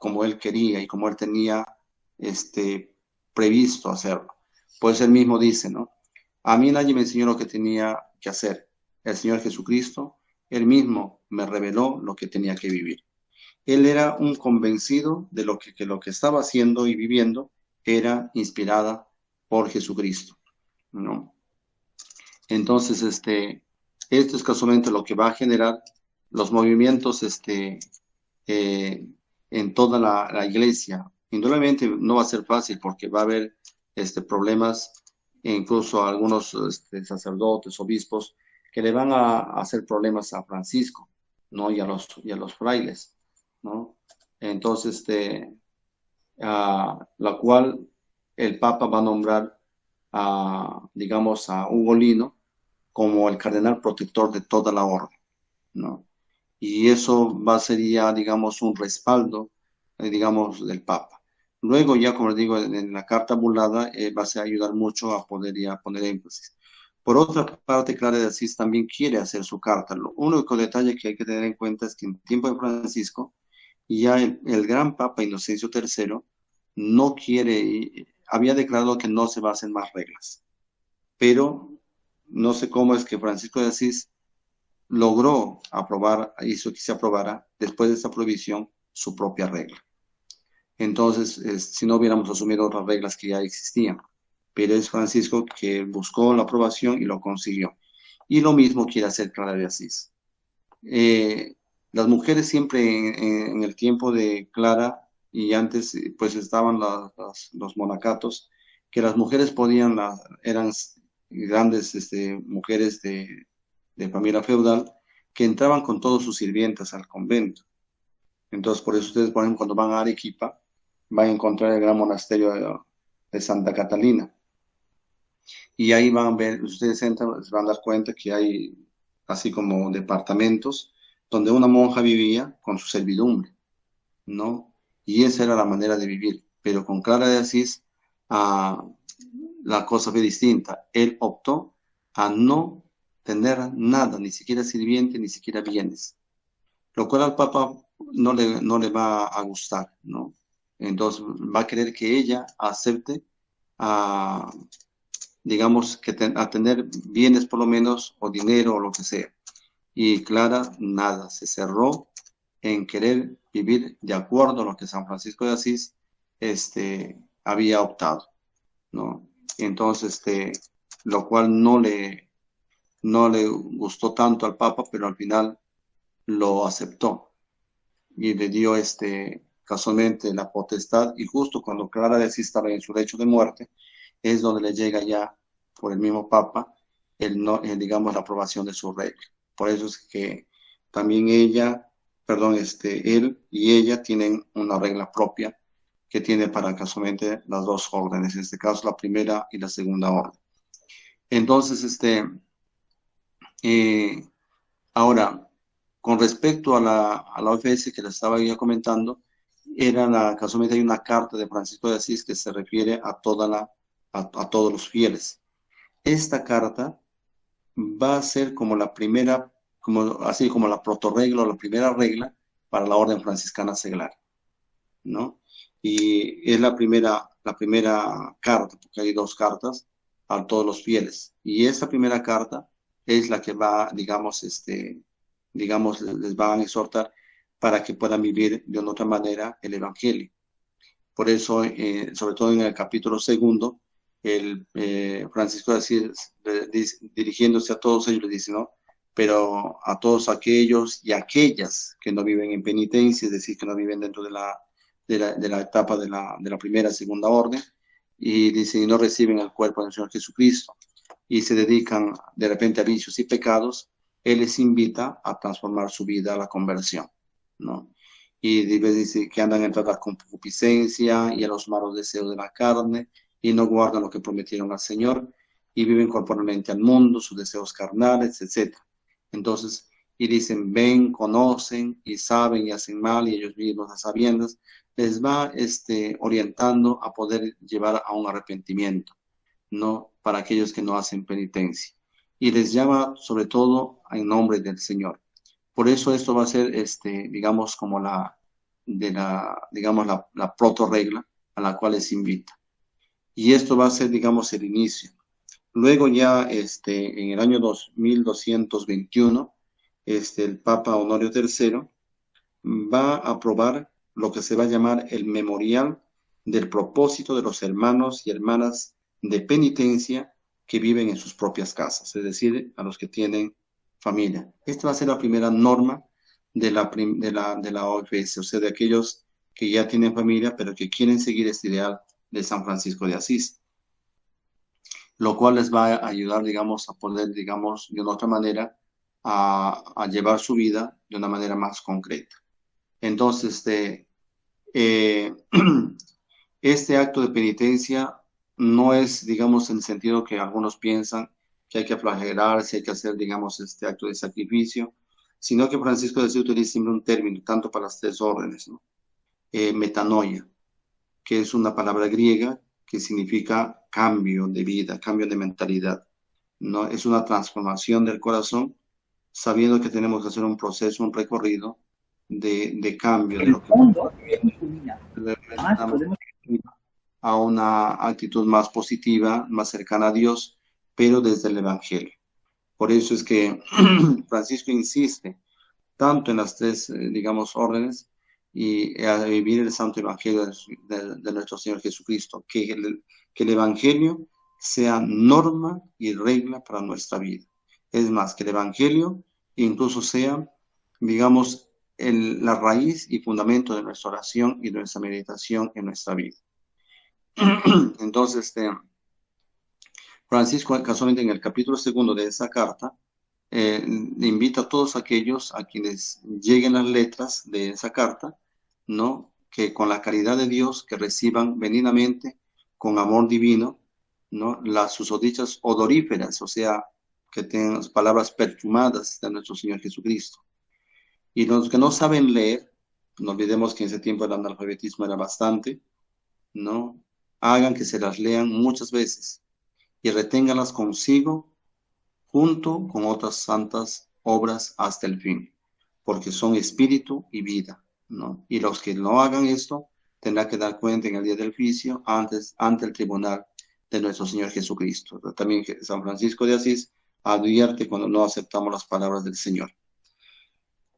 como él quería y como él tenía previsto hacerlo. Pues él mismo dice, ¿no? A mí nadie me enseñó lo que tenía que hacer. El Señor Jesucristo, él mismo me reveló lo que tenía que vivir. Él era un convencido de que lo que estaba haciendo y viviendo era inspirada por Jesucristo, ¿no? Entonces, esto es casualmente lo que va a generar los movimientos eh, en toda la iglesia. Indudablemente no va a ser fácil porque va a haber problemas, e incluso algunos sacerdotes, obispos, que le van a hacer problemas a Francisco, ¿no? Y a los frailes, ¿no? Entonces, la cual el Papa va a nombrar digamos, a Ugolino como el cardenal protector de toda la orden, ¿no? Y eso va a ser ya, digamos, un respaldo, digamos, del Papa. Luego ya, como les digo, en la carta bulada va a ser ayudar mucho a poder ya poner énfasis. Por otra parte, Clara de Asís también quiere hacer su carta. Lo único detalle que hay que tener en cuenta es que en tiempo de Francisco, ya el gran Papa Inocencio III no quiere, había declarado que no se va a hacer más reglas, pero no sé cómo es que Francisco de Asís logró aprobar, hizo que se aprobara después de esa prohibición su propia regla. Entonces, si no hubiéramos asumido otras reglas que ya existían, pero es Francisco que buscó la aprobación y lo consiguió. Y lo mismo quiere hacer Clara de Asís. Eh, las mujeres siempre en el tiempo de Clara y antes, pues estaban los monacatos, que las mujeres podían, eran grandes mujeres de familia feudal, que entraban con todos sus sirvientas al convento. Entonces, por eso ustedes, por ejemplo, cuando van a Arequipa, van a encontrar el gran monasterio de Santa Catalina. Y ahí van a ver, ustedes entran, se van a dar cuenta que hay así como departamentos donde una monja vivía con su servidumbre, ¿no? Y esa era la manera de vivir. Pero con Clara de Asís, ah, la cosa fue distinta. Él optó a no tener nada, ni siquiera sirviente, ni siquiera bienes, lo cual al Papa no le va a gustar, ¿no? Entonces va a querer que ella acepte a, digamos, a tener bienes por lo menos, o dinero, o lo que sea. Y Clara, nada, se cerró en querer vivir de acuerdo a lo que San Francisco de Asís había optado, ¿no? Entonces, lo cual no le gustó tanto al Papa, pero al final lo aceptó y le dio casualmente la potestad, y justo cuando Clara de Asís estaba en su lecho de muerte, es donde le llega ya por el mismo Papa no, digamos, la aprobación de su regla. Por eso es que también ella, perdón, él y ella tienen una regla propia que tiene para casualmente las dos órdenes, en este caso la primera y la segunda orden. Entonces, eh, ahora, con respecto a la OFS que les estaba ya comentando, casualmente hay una carta de Francisco de Asís que se refiere a todos los fieles. Esta carta va a ser como la primera, así como la protorregla o la primera regla para la orden franciscana seglar, ¿no? Y es la primera carta, porque hay dos cartas a todos los fieles. Y esta primera carta es la que va, digamos, les van a exhortar para que puedan vivir de una otra manera el Evangelio. Por eso, sobre todo en el capítulo segundo, Francisco de Asís, dirigiéndose a todos ellos, le dice, ¿no? Pero a todos aquellos y aquellas que no viven en penitencia, es decir, que no viven dentro de la etapa de la primera, segunda orden, y dice, y no reciben el cuerpo del Señor Jesucristo, y se dedican de repente a vicios y pecados, Él les invita a transformar su vida a la conversión, ¿no? Y dice que andan en toda concupiscencia y a los malos deseos de la carne, y no guardan lo que prometieron al Señor, y viven corporalmente al mundo, sus deseos carnales, etc. Entonces, y dicen, ven, conocen y saben y hacen mal, y ellos mismos a sabiendas, les va orientando a poder llevar a un arrepentimiento, ¿no? Para aquellos que no hacen penitencia. Y les llama sobre todo en nombre del Señor. Por eso esto va a ser, digamos, como digamos, la proto-regla a la cual les invita. Y esto va a ser, digamos, el inicio. Luego ya en el año 2221, el Papa Honorio III va a aprobar lo que se va a llamar el Memorial del Propósito de los hermanos y hermanas de penitencia que viven en sus propias casas, es decir, a los que tienen familia. Esta va a ser la primera norma de la OFS, o sea, de aquellos que ya tienen familia, pero que quieren seguir este ideal de San Francisco de Asís, lo cual les va a ayudar, digamos, a poder, digamos, de una otra manera, a llevar su vida de una manera más concreta. Entonces, eh, este acto de penitencia no es, digamos, en el sentido que algunos piensan que hay que flagelarse, hay que hacer, digamos, este acto de sacrificio, sino que Francisco de Asís utiliza siempre un término, tanto para las tres órdenes, ¿no? Metanoia, que es una palabra griega que significa cambio de vida, cambio de mentalidad, ¿no? Es una transformación del corazón, sabiendo que tenemos que hacer un proceso, un recorrido de cambio de El lo que fondo es difuminado. Además, podemos a una actitud más positiva, más cercana a Dios, pero desde el Evangelio. Por eso es que Francisco insiste tanto en las tres, digamos, órdenes y a vivir el santo Evangelio de nuestro Señor Jesucristo, que el Evangelio sea norma y regla para nuestra vida. Es más, que el Evangelio incluso sea, digamos, la raíz y fundamento de nuestra oración y de nuestra meditación en nuestra vida. Entonces, Francisco, casualmente en el capítulo segundo de esa carta, invita a todos aquellos a quienes lleguen las letras de esa carta, ¿no? Que con la caridad de Dios, que reciban venidamente, con amor divino, ¿no? Las susodichas odoríferas, o sea, que tengan las palabras perfumadas de nuestro Señor Jesucristo. Y los que no saben leer, no olvidemos que en ese tiempo el analfabetismo era bastante, ¿no? Hagan que se las lean muchas veces y reténganlas consigo junto con otras santas obras hasta el fin, porque son espíritu y vida, ¿no? Y los que no hagan esto tendrán que dar cuenta en el día del juicio ante el tribunal de nuestro Señor Jesucristo. También San Francisco de Asís advierte cuando no aceptamos las palabras del Señor.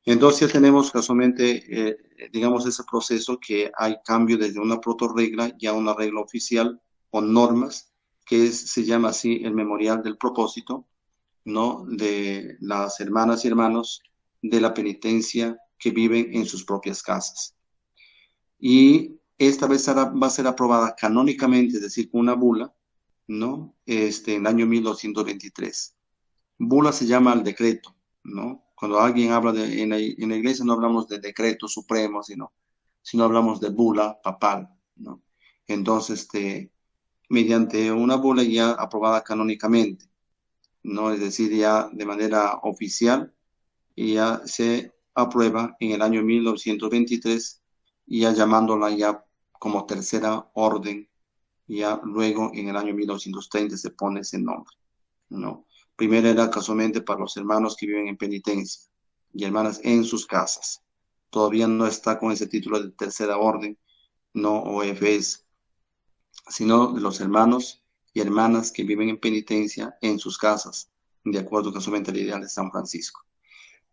Entonces ya tenemos casualmente, digamos, ese proceso que hay cambio desde una protorregla ya a una regla oficial o normas, que se llama así el Memorial del Propósito, ¿no? De las hermanas y hermanos de la penitencia que viven en sus propias casas. Y esta vez va a ser aprobada canónicamente, es decir, con una bula, ¿no? En el año 1223. Bula se llama al decreto, ¿no? Cuando alguien habla en la iglesia no hablamos de decreto supremo, sino hablamos de bula papal, ¿no? Entonces, mediante una bula ya aprobada canónicamente, ¿no? Es decir, ya de manera oficial, y ya se aprueba en el año 1923, ya llamándola ya como tercera orden, ya luego en el año 1930 se pone ese nombre, ¿no? Primero era casualmente para los hermanos que viven en penitencia y hermanas en sus casas. Todavía no está con ese título de tercera orden, no OFS, sino de los hermanos y hermanas que viven en penitencia en sus casas, de acuerdo casualmente al ideal de San Francisco.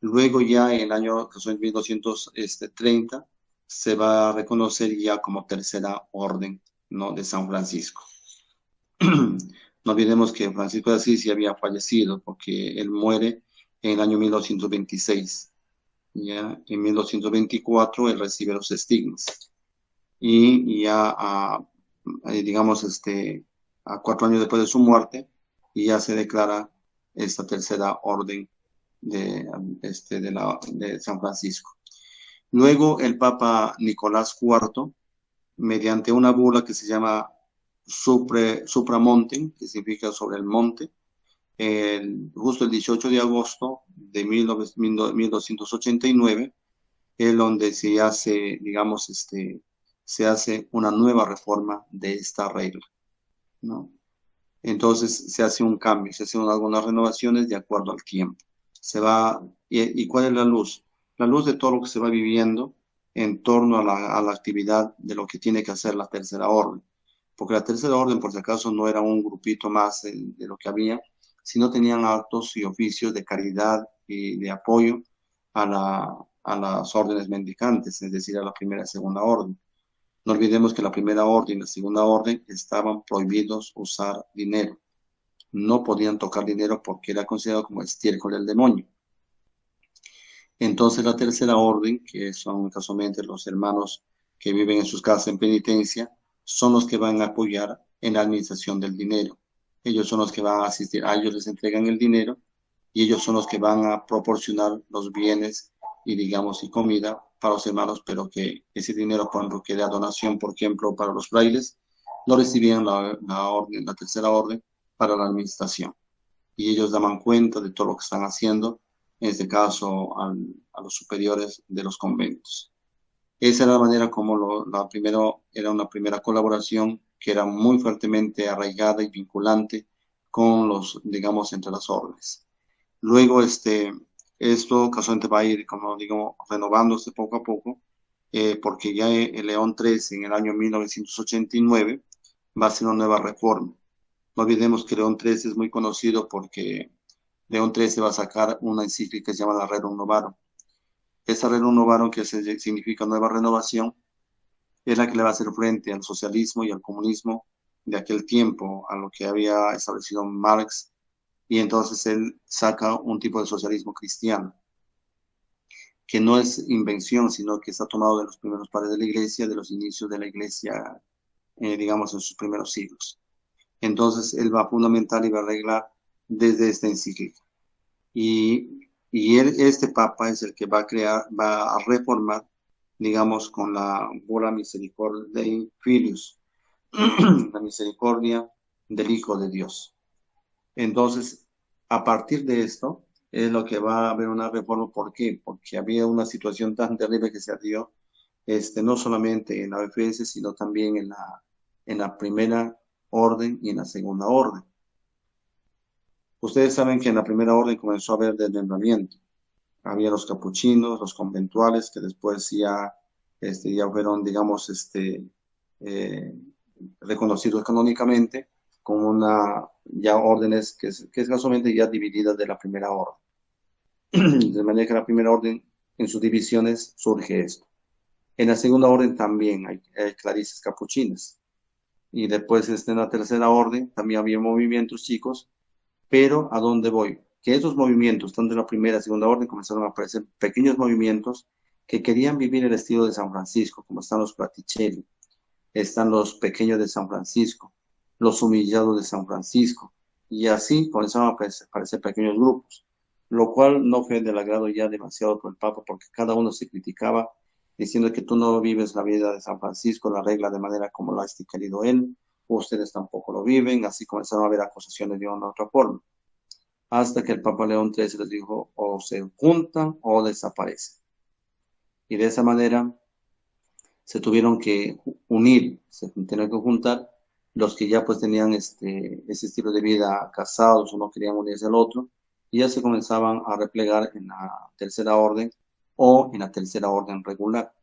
Luego ya en el año 1230 se va a reconocer ya como tercera orden, ¿no? De San Francisco. No olvidemos que Francisco de Asís ya había fallecido porque él muere en el año 1226. Ya en 1224 él recibe los estigmas. Y ya, digamos, a 4 años después de su muerte, y ya se declara esta tercera orden de San Francisco. Luego el Papa Nicolás IV, mediante una bula que se llama Supramonte, que significa sobre el monte, justo el 18 de agosto de 1289, es donde se hace, digamos, se hace una nueva reforma de esta regla, ¿no? Entonces se hace un cambio, se hacen algunas renovaciones de acuerdo al tiempo. ¿Y cuál es la luz? La luz de todo lo que se va viviendo, en torno a la actividad de lo que tiene que hacer la tercera orden. Porque la tercera orden, por si acaso, no era un grupito más de lo que había, sino tenían actos y oficios de caridad y de apoyo a las órdenes mendicantes, es decir, a la primera y segunda orden. No olvidemos que la primera orden y la segunda orden estaban prohibidos usar dinero. No podían tocar dinero porque era considerado como estiércol del demonio. Entonces la tercera orden, que son casualmente los hermanos que viven en sus casas en penitencia, son los que van a apoyar en la administración del dinero. Ellos son los que van a asistir, a ellos les entregan el dinero y ellos son los que van a proporcionar los bienes y digamos y comida para los hermanos, pero que ese dinero, por ejemplo, que era donación, por ejemplo, para los frailes, lo recibían la tercera orden para la administración. Y ellos daban cuenta de todo lo que están haciendo, en este caso a los superiores de los conventos. Esa era la manera como era una primera colaboración que era muy fuertemente arraigada y vinculante con los, digamos, entre las órdenes. Luego, esto casualmente va a ir, como digo, renovándose poco a poco, porque ya el León XIII en el año 1989 va a hacer una nueva reforma. No olvidemos que León XIII es muy conocido porque León XIII va a sacar una encíclica que se llama la Rerum Novarum. Esa Rerum Novarum, que significa nueva renovación, es la que le va a hacer frente al socialismo y al comunismo de aquel tiempo, a lo que había establecido Marx, y entonces él saca un tipo de socialismo cristiano, que no es invención, sino que está tomado de los primeros padres de la iglesia, de los inicios de la iglesia, digamos, en sus primeros siglos. Entonces él va a fundamentar y va a arreglar desde esta encíclica. Y este papa es el que va a crear, va a reformar, digamos, con la bula Misericordiae Filius, la misericordia del Hijo de Dios. Entonces, a partir de esto, es lo que va a haber una reforma. ¿Por qué? Porque había una situación tan terrible que se dio, no solamente en la OFS, sino también en la primera orden y en la segunda orden. Ustedes saben que en la primera orden comenzó a haber desmembramiento. Había los capuchinos, los conventuales, que después ya fueron, digamos, eh, reconocidos canónicamente como ya órdenes que es casualmente ya divididas de la primera orden. De manera que la primera orden, en sus divisiones, surge esto. En la segunda orden también hay clarisas capuchinas. Y después en la tercera orden también había movimientos chicos, pero ¿a dónde voy? Que esos movimientos, tanto en la primera y segunda orden, comenzaron a aparecer pequeños movimientos que querían vivir el estilo de San Francisco, como están los Praticelli, están los pequeños de San Francisco, los humillados de San Francisco, y así comenzaron a aparecer pequeños grupos, lo cual no fue del agrado ya demasiado por el Papa, porque cada uno se criticaba diciendo que tú no vives la vida de San Francisco, la regla de manera como lo ha querido él, ustedes tampoco lo viven, así comenzaron a haber acusaciones de una u otra forma, hasta que el Papa León XIII les dijo o se juntan o desaparecen. Y de esa manera se tuvieron que unir, se tuvieron que juntar los que ya pues tenían ese estilo de vida casados o no querían unirse al otro, y ya se comenzaban a replegar en la tercera orden o en la tercera orden regular,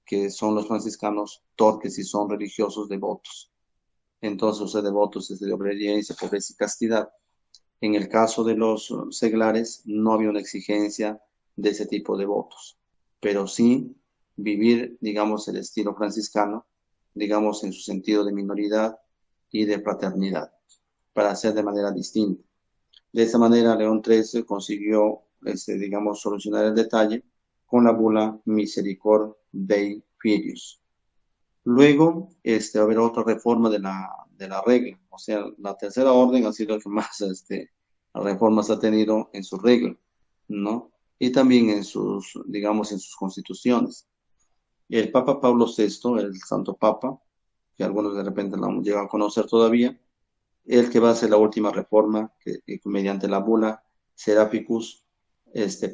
que son los franciscanos torques y son religiosos devotos. Entonces, los devotos es de obediencia, pobreza y castidad. En el caso de los seglares, no había una exigencia de ese tipo de votos, pero sí vivir, digamos, el estilo franciscano, digamos, en su sentido de minoridad y de fraternidad, para hacer de manera distinta. De esa manera, León XIII consiguió, digamos, solucionar el detalle con la bula Misericordiae Filius. Luego, va a haber otra reforma de la regla, o sea, la tercera orden ha sido el que más reformas ha tenido en su regla, ¿no? Y también en sus, digamos, en sus constituciones. El Papa Pablo VI, el Santo Papa, que algunos de repente lo han llegado a conocer todavía, el que va a hacer la última reforma, que mediante la bula Seraphicus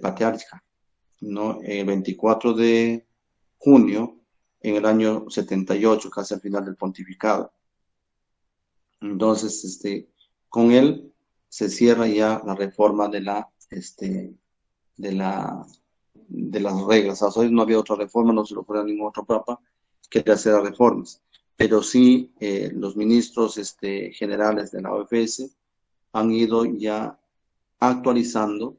Patriarcha, ¿no? El 24 de junio en el año 78, casi al final del pontificado. Entonces, con él se cierra ya la reforma de la de las reglas. Hasta hoy no había otra reforma, no se lo ocurrió a ningún otro papa que hacer reformas. Pero sí, los ministros generales de la OFS han ido ya actualizando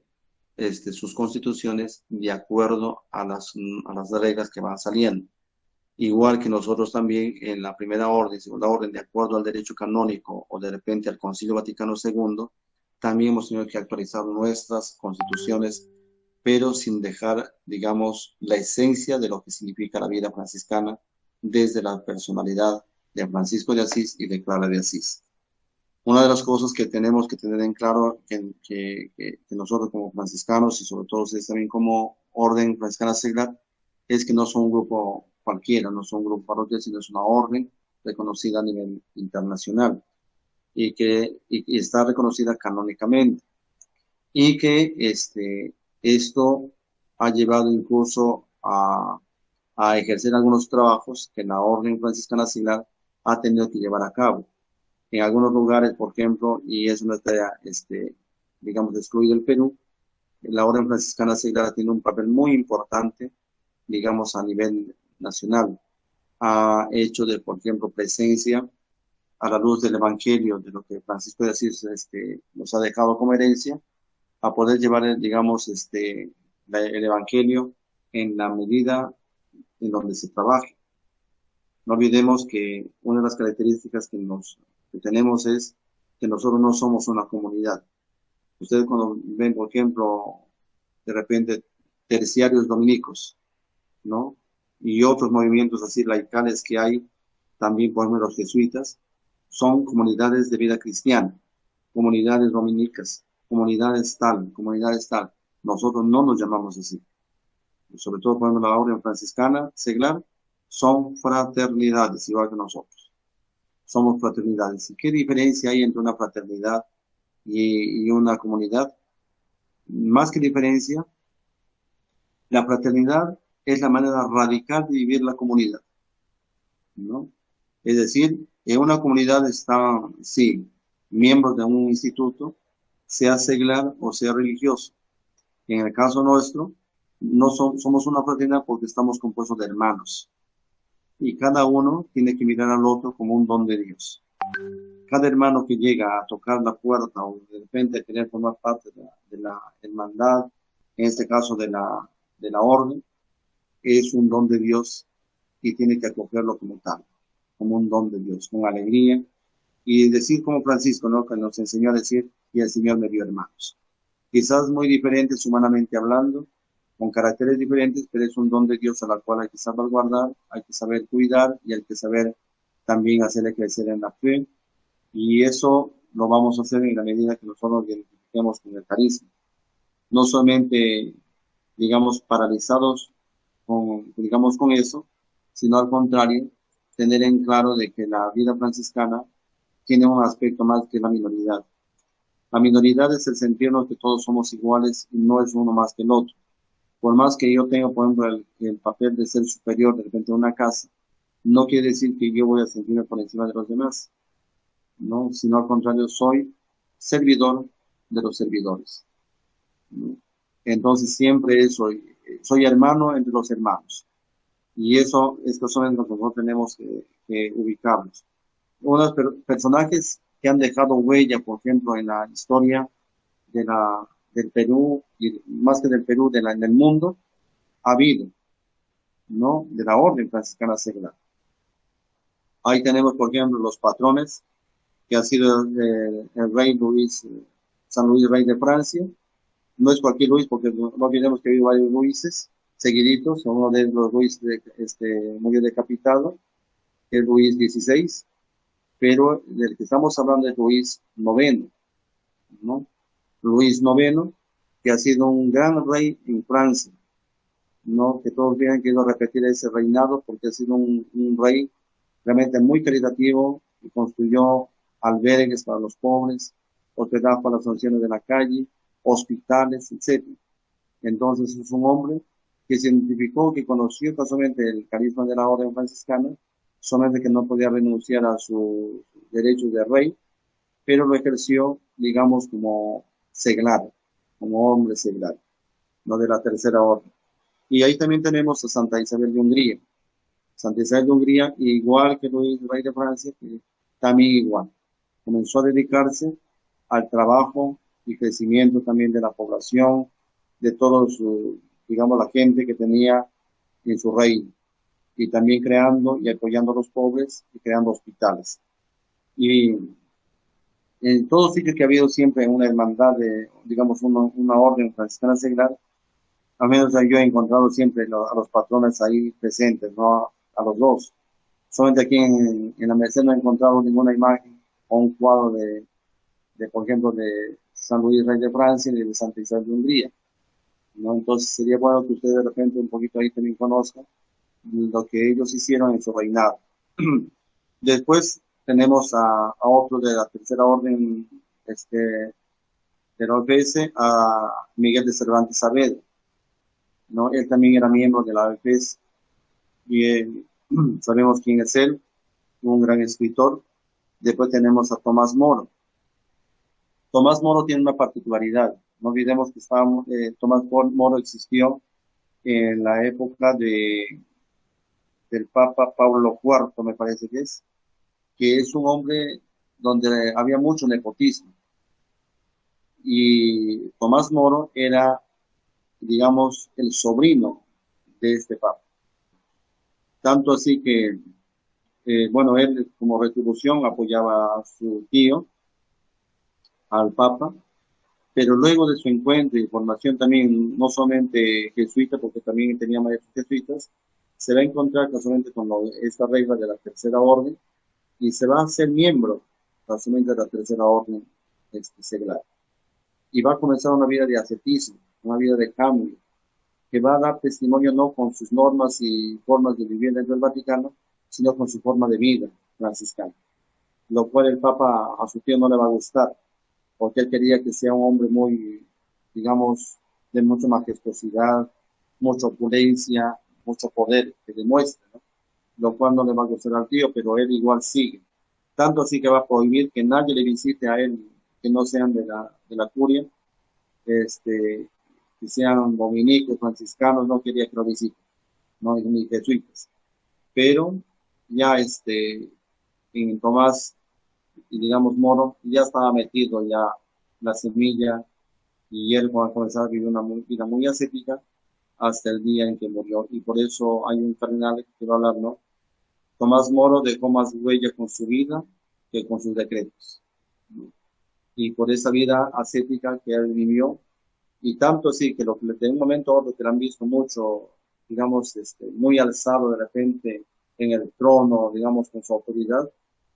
sus constituciones de acuerdo a las reglas que van saliendo. Igual que nosotros también en la primera orden, segunda orden, de acuerdo al derecho canónico o de repente al Concilio Vaticano II, también hemos tenido que actualizar nuestras constituciones, pero sin dejar, digamos, la esencia de lo que significa la vida franciscana desde la personalidad de Francisco de Asís y de Clara de Asís. Una de las cosas que tenemos que tener en claro que nosotros como franciscanos y sobre todo ustedes también como orden franciscana seglar es que no son un grupo cualquiera, no son un grupo parroquial, sino es una orden reconocida a nivel internacional y está reconocida canónicamente y que esto ha llevado incluso a ejercer algunos trabajos que la orden franciscana seglar ha tenido que llevar a cabo en algunos lugares, por ejemplo, y es una tarea, digamos, excluido el Perú, la Orden Franciscana Seglar tiene un papel muy importante, digamos, a nivel nacional. Ha hecho de, por ejemplo, presencia a la luz del Evangelio, de lo que Francisco de Asís nos ha dejado como herencia, a poder llevar, digamos, el Evangelio en la medida en donde se trabaje. No olvidemos que una de las características que tenemos es que nosotros no somos una comunidad. Ustedes cuando ven, por ejemplo, de repente terciarios dominicos, ¿no? Y otros movimientos así laicales que hay, también por ejemplo los jesuitas, son comunidades de vida cristiana, comunidades dominicas, comunidades tal, comunidades tal. Nosotros no nos llamamos así. Sobre todo, por ejemplo, la orden franciscana seglar, son fraternidades, igual que nosotros. Somos fraternidades. ¿Y qué diferencia hay entre una fraternidad y una comunidad? Más que diferencia, la fraternidad es la manera radical de vivir la comunidad, ¿no? Es decir, en una comunidad están, sí, miembros de un instituto, sea seglar o sea religioso. En el caso nuestro, no somos una fraternidad porque estamos compuestos de hermanos. Y cada uno tiene que mirar al otro como un don de Dios. Cada hermano que llega a tocar la puerta o de repente querer formar parte de la hermandad, en este caso de la orden, es un don de Dios y tiene que acogerlo como tal, como un don de Dios, con alegría. Y decir como Francisco, ¿no? Que nos enseñó a decir, y el Señor me dio hermanos. Quizás muy diferentes humanamente hablando, con caracteres diferentes, pero es un don de Dios a la cual hay que saber guardar, hay que saber cuidar y hay que saber también hacerle crecer en la fe. Y eso lo vamos a hacer en la medida que nosotros nos identifiquemos con el carisma. No solamente, digamos, paralizados digamos, con eso, sino al contrario, tener en claro de que la vida franciscana tiene un aspecto más que la minoridad. La minoridad es el sentirnos que todos somos iguales y no es uno más que el otro. Por más que yo tenga, por ejemplo, el papel de ser superior de repente en una casa, no quiere decir que yo voy a sentirme por encima de los demás, ¿no? Sino al contrario, soy servidor de los servidores, ¿no? Entonces siempre soy hermano entre los hermanos. Y estos son los que nosotros tenemos que ubicarnos. Unos personajes que han dejado huella, por ejemplo, en la historia del Perú, y más que del Perú, en el mundo, ha habido, ¿no? De la Orden Franciscana Seglar. Ahí tenemos, por ejemplo, los patrones, que ha sido el rey Luis, San Luis, rey de Francia. No es cualquier Luis, porque no olvidemos que hay varios Luises seguiditos. Uno de los Luis murió decapitado, es Luis XVI, pero del que estamos hablando es Luis IX, ¿no? Luis IX, que ha sido un gran rey en Francia, ¿no? Que todos tienen que repetir ese reinado porque ha sido un rey realmente muy caritativo y construyó albergues para los pobres, hospedaje para las ancianos de la calle, hospitales, etc. Entonces es un hombre que se identificó, que conoció casualmente el carisma de la orden franciscana, solamente que no podía renunciar a sus derechos de rey, pero lo ejerció, digamos, como seglar, como hombre seglar, no de la tercera orden. Y ahí también tenemos a Santa Isabel de Hungría. Santa Isabel de Hungría, igual que Luis, rey de Francia, que también igual. Comenzó a dedicarse al trabajo y crecimiento también de la población, de todos, digamos, la gente que tenía en su reino, y también creando y apoyando a los pobres y creando hospitales. Y en todos sitios que ha habido siempre una hermandad de, digamos, una orden franciscana seglar, al menos yo he encontrado siempre a los patrones ahí presentes, ¿no? A los dos. Solamente aquí en la Merced no he encontrado ninguna imagen o un cuadro por ejemplo, de San Luis Rey de Francia y de Santa Isabel de Hungría, ¿no? Entonces sería bueno que ustedes de repente un poquito ahí también conozcan lo que ellos hicieron en su reinado. Después tenemos a otro de la tercera orden de la OPS, a Miguel de Cervantes Saavedra, ¿no? Él también era miembro de la OPS y sabemos quién es él, un gran escritor. Después tenemos a Tomás Moro. Tomás Moro tiene una particularidad. No olvidemos que Tomás Moro existió en la época del Papa Pablo IV, me parece que es un hombre donde había mucho nepotismo. Y Tomás Moro era, digamos, el sobrino de este Papa. Tanto así que, bueno, él como retribución apoyaba a su tío, al Papa, pero luego de su encuentro y formación también, no solamente jesuita, porque también tenía maestros jesuitas, se va a encontrar casualmente con esta regla de la tercera orden y se va a ser miembro casualmente de la tercera orden seglar. Y va a comenzar una vida de ascetismo, una vida de cambio, que va a dar testimonio no con sus normas y formas de vivir dentro del Vaticano, sino con su forma de vida franciscana, lo cual el Papa a su tío no le va a gustar, porque él quería que sea un hombre muy, digamos, de mucha majestuosidad, mucha opulencia, mucho poder, que demuestre, ¿no? Lo cual no le va a gustar al tío, pero él igual sigue. Tanto así que va a prohibir que nadie le visite a él, que no sean de la curia, que sean dominicos, franciscanos, no quería que lo visiten, no, ni jesuitas. Pero ya en Tomás, y digamos Moro, ya estaba metido ya la semilla y él va a comenzar a vivir una vida muy ascética hasta el día en que murió. Y por eso hay un cardenal que va a hablar, ¿no? Tomás Moro dejó más huella con su vida que con sus decretos, ¿no? Y por esa vida ascética que él vivió, y tanto así que de un momento a otro que lo han visto mucho, digamos, muy alzado de repente en el trono, digamos, con su autoridad,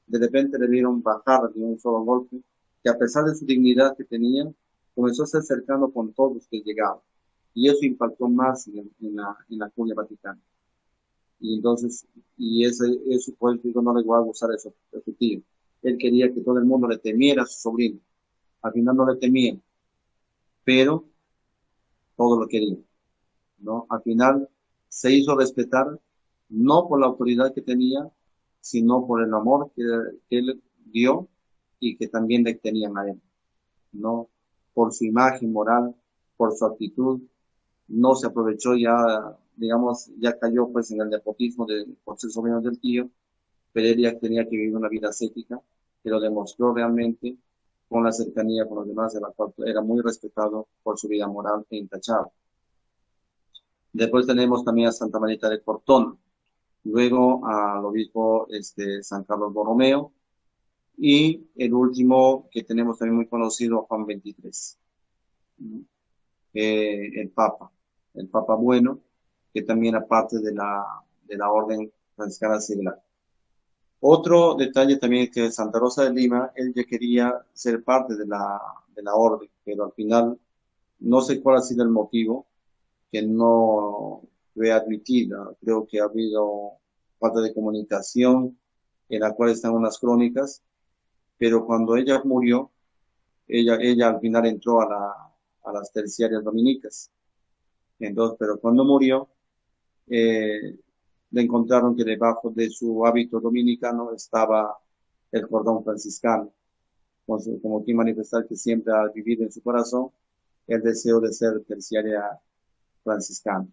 de repente le vieron bajar de un solo golpe, que a pesar de su dignidad que tenía, comenzó a ser cercano con todos los que llegaban. Y eso impactó más en la curia vaticana. Y entonces, eso por eso no le va a gustar eso a su tío. Él quería que todo el mundo le temiera a su sobrino. Al final no le temían, pero todo lo quería, ¿no? Al final se hizo respetar, no por la autoridad que tenía, sino por el amor que él dio y que también le tenían a él, ¿no? Por su imagen moral, por su actitud, no se aprovechó ya, digamos, ya cayó pues en el nepotismo por ser sobrino del tío, pero él ya tenía que vivir una vida ascética, que lo demostró realmente con la cercanía con los demás, de la cual era muy respetado por su vida moral e intachable. Después tenemos también a Santa Marita de Cortona, luego al obispo San Carlos Borromeo y el último que tenemos también muy conocido, Juan XXIII, el Papa bueno, que también era parte de la orden franciscana seglar. Otro detalle también es que Santa Rosa de Lima, él ya quería ser parte de la orden, pero al final no sé cuál ha sido el motivo, que no fue admitida. Creo que ha habido falta de comunicación en la cual están unas crónicas, pero cuando ella murió, ella al final entró a las terciarias dominicas. Entonces, pero cuando murió, le encontraron que debajo de su hábito dominicano estaba el cordón franciscano, como que manifestar que siempre ha vivido en su corazón el deseo de ser terciaria franciscana.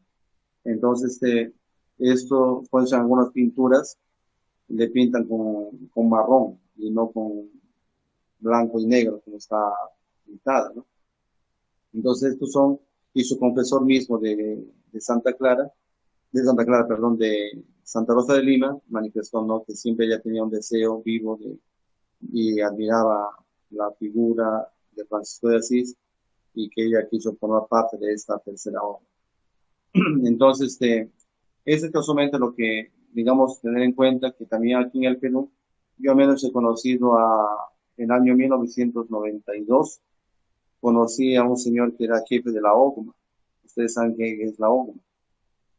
Entonces, esto, pues, en algunas pinturas le pintan con marrón y no con blanco y negro, como está pintada, ¿no? Entonces, estos son, y su confesor mismo de Santa Clara, perdón, de Santa Rosa de Lima, manifestó, ¿no?, que siempre ella tenía un deseo vivo y admiraba la figura de Francisco de Asís y que ella quiso formar parte de esta tercera orden. Entonces, es casualmente lo que, digamos, tener en cuenta que también aquí en el Perú, yo al menos he conocido en el año 1992, conocí a un señor que era jefe de la OGMA. Ustedes saben qué es la OGMA,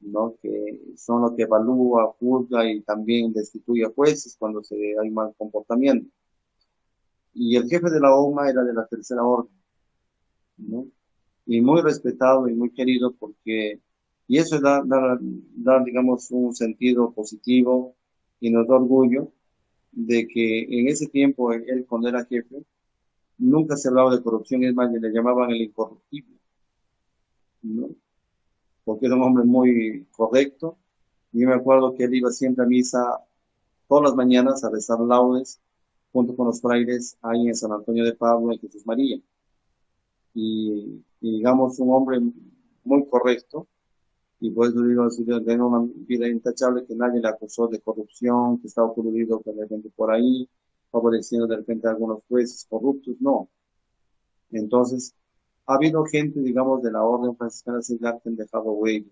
¿no? Que son los que evalúa, juzga y también destituye a jueces cuando se ve hay mal comportamiento. Y el jefe de la OGMA era de la tercera orden, ¿no? Y muy respetado y muy querido porque, y eso da, digamos, un sentido positivo y nos da orgullo de que en ese tiempo él, cuando era jefe, nunca se hablaba de corrupción, es más, le llamaban el incorruptible, ¿no? Porque era un hombre muy correcto. Y yo me acuerdo que él iba siempre a misa todas las mañanas a rezar laudes junto con los frailes ahí en San Antonio de Padua y Jesús María. Y digamos, un hombre muy correcto. Y por eso digo, si yo tengo una vida intachable, que nadie le acusó de corrupción, que estaba ocurrido con la gente por ahí, favoreciendo de repente a algunos jueces corruptos, no. Entonces, ha habido gente, digamos, de la Orden Franciscana Seglar que han dejado huella.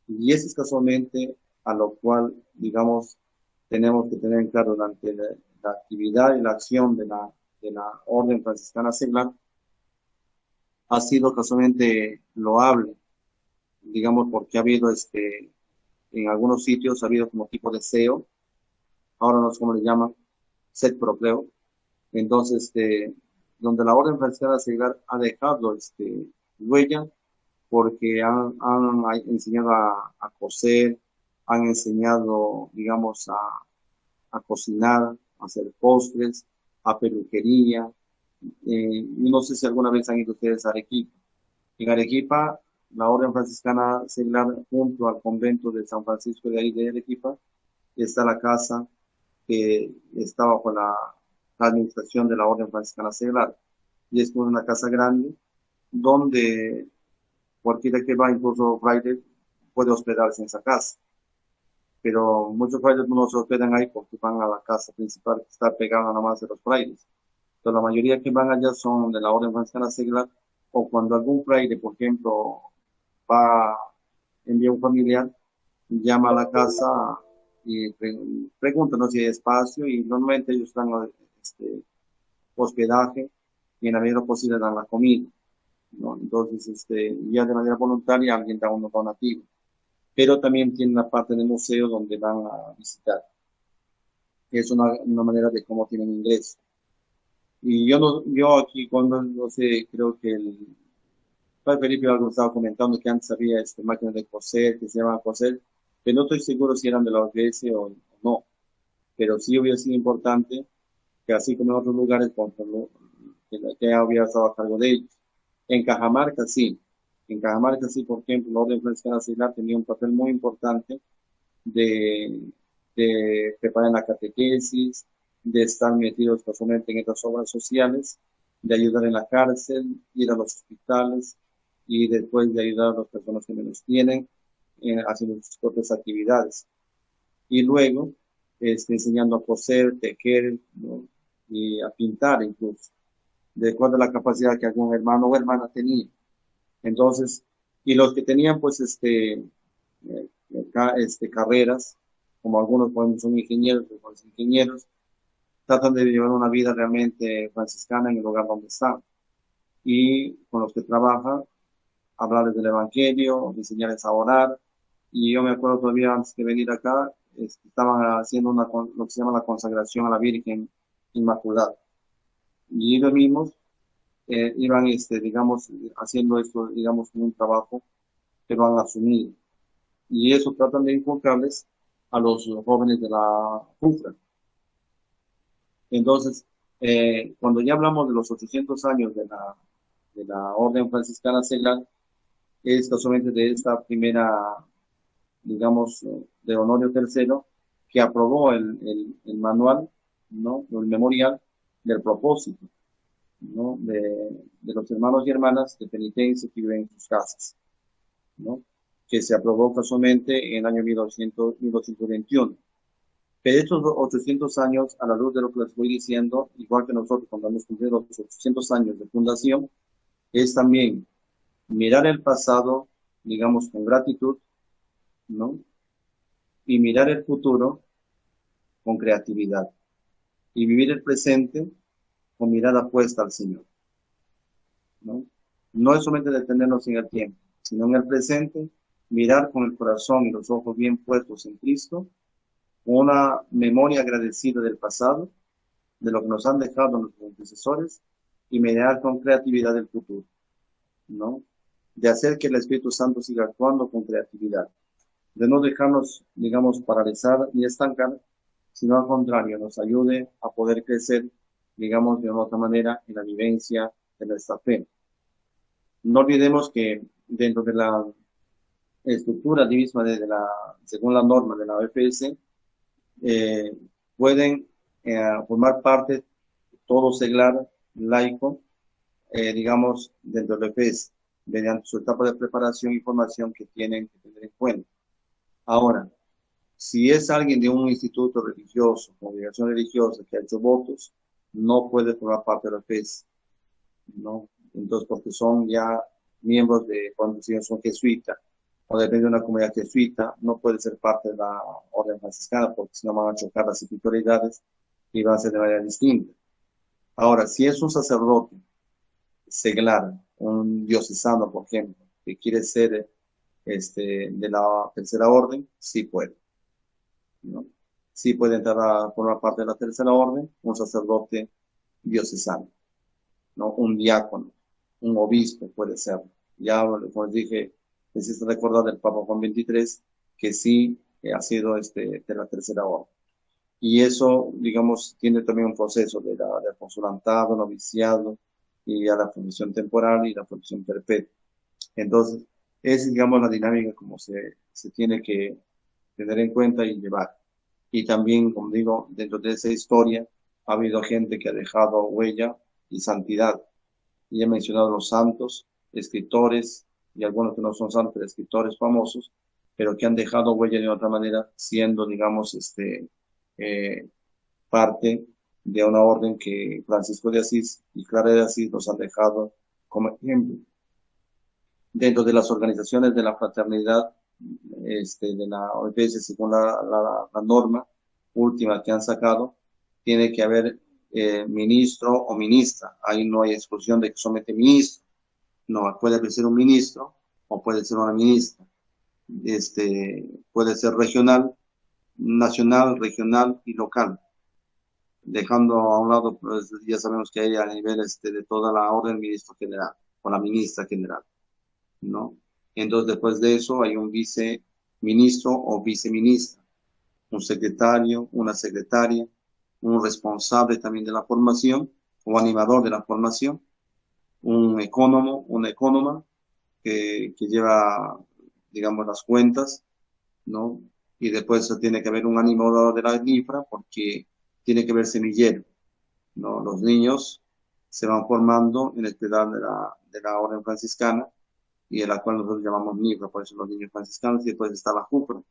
Y eso es casualmente a lo cual, digamos, tenemos que tener en claro durante la actividad y la acción de la Orden Franciscana Seglar, ha sido casualmente loable, digamos, porque ha habido en algunos sitios ha habido como tipo de SEO, ahora no sé cómo le llaman, set procleo. Entonces, donde la Orden Franciscana Seglar ha dejado huella porque han enseñado a coser, han enseñado, digamos, a cocinar, a hacer postres, a peluquería. No sé si alguna vez han ido ustedes a Arequipa. En Arequipa, la Orden Franciscana Seglar, junto al convento de San Francisco de ahí de Arequipa, está la casa que está bajo la administración de la Orden Franciscana Seglar. Y es una casa grande donde cualquiera que va, incluso frailes, puede hospedarse en esa casa. Pero muchos frailes no se hospedan ahí porque van a la casa principal que está pegada nada más de los frailes. Pero la mayoría que van allá son de la Orden Franciscana Seglar, o cuando algún fraile, por ejemplo, va, envía un familiar, llama a la casa y pregunta, ¿no?, si hay espacio, y normalmente ellos dan este, hospedaje y en la medida posible dan la comida, ¿no? Entonces, ya de manera voluntaria alguien da unos donativos, pero también tiene una parte del museo donde van a visitar. Es una manera de cómo tienen ingreso. Y yo, no, yo aquí cuando, no sé, creo que el padre Felipe algo estaba comentando que antes había máquinas de coser que se llamaban coser, pero no estoy seguro si eran de la OGS o no, pero sí hubiera sido importante que así como en otros lugares, que había estado a cargo de ellos. En Cajamarca sí, por ejemplo, la Orden Franciscana Seglar tenía un papel muy importante de, de preparar la catequesis, de estar metidos casualmente en estas obras sociales, de ayudar en la cárcel, ir a los hospitales y después de ayudar a las personas que menos tienen, haciendo sus propias actividades. Y luego, enseñando a coser, tejer, ¿no?, y a pintar incluso, de acuerdo a la capacidad que algún hermano o hermana tenía. Entonces, y los que tenían pues carreras, como algunos son ingenieros, pues, ingenieros, tratan de llevar una vida realmente franciscana en el lugar donde están. Y con los que trabajan, hablarles del Evangelio, enseñarles a orar. Y yo me acuerdo todavía antes de venir acá, estaban haciendo lo que se llama la consagración a la Virgen Inmaculada. Y ellos mismos iban, digamos, haciendo esto, digamos, como un trabajo que lo han asumido. Y eso tratan de inculcarles a los jóvenes de la UFRA. Entonces, cuando ya hablamos de los 800 años de la Orden Franciscana Seglar, es casualmente de esta primera digamos, de Honorio III, que aprobó el manual, ¿no? El memorial del propósito, ¿no? De los hermanos y hermanas de penitencia que viven en sus casas, ¿no? Que se aprobó casualmente en el año 1221. Pero estos 800 años, a la luz de lo que les voy diciendo, igual que nosotros cuando hemos cumplido los 800 años de fundación, es también mirar el pasado, digamos, con gratitud, ¿no? Y mirar el futuro con creatividad. Y vivir el presente con mirada puesta al Señor, ¿no? No es solamente detenernos en el tiempo, sino en el presente, mirar con el corazón y los ojos bien puestos en Cristo, con una memoria agradecida del pasado, de lo que nos han dejado nuestros antecesores, y mirar con creatividad el futuro, ¿no? De hacer que el Espíritu Santo siga actuando con creatividad, de no dejarnos, digamos, paralizar ni estancar, sino al contrario, nos ayude a poder crecer, digamos, de una otra manera en la vivencia de nuestra fe. No olvidemos que dentro de la estructura misma según la norma de la OFS, eh, pueden formar parte todo seglar laico, digamos, dentro del OFS, mediante su etapa de preparación y formación que tienen que tener en cuenta. Ahora, si es alguien de un instituto religioso, congregación religiosa que ha hecho votos, no puede formar parte de la OFS, ¿no? Entonces, porque son ya miembros de, cuando son jesuitas, o depende de una comunidad jesuita, no puede ser parte de la orden franciscana, porque si no van a chocar las espiritualidades y van a ser de manera distinta. Ahora, si es un sacerdote seglar, un diocesano, por ejemplo, que quiere ser de la tercera orden, sí puede, ¿no? Sí puede entrar a formar parte de la tercera orden, un sacerdote diocesano, ¿no? Un diácono, un obispo puede ser. Ya, como les dije, necesito recordar del Papa Juan XXIII que sí ha sido de la tercera orden. Y eso, digamos, tiene también un proceso del consulantado, noviciado, y a la función temporal y la función perpetua. Entonces, es, digamos, la dinámica como se tiene que tener en cuenta y llevar. Y también, como digo, dentro de esa historia ha habido gente que ha dejado huella y santidad. Y he mencionado los santos, escritores, y algunos que no son santos, pero escritores famosos, pero que han dejado huella de otra manera, siendo, digamos, eh, parte de una orden que Francisco de Asís y Clara de Asís nos han dejado como ejemplo. Dentro de las organizaciones de la fraternidad, de la OEPS, según la norma última que han sacado, tiene que haber ministro o ministra. Ahí no hay exclusión de que solamente ministro. No, puede ser un ministro o puede ser una ministra. Puede ser regional, nacional, regional y local. Dejando a un lado, pues ya sabemos que hay a nivel de toda la orden ministro general o la ministra general, ¿no? Entonces, después de eso hay un viceministro o viceministra, un secretario, una secretaria, un responsable también de la formación o animador de la formación, un ecónomo, una ecónoma que lleva, digamos, las cuentas, ¿no? Y después tiene que haber un animador de la NIFRA porque tiene que haber semillero, ¿no? Los niños se van formando en el pedal de la orden franciscana y en la cual nosotros llamamos NIFRA, por eso los niños franciscanos, y después está la JUFRA,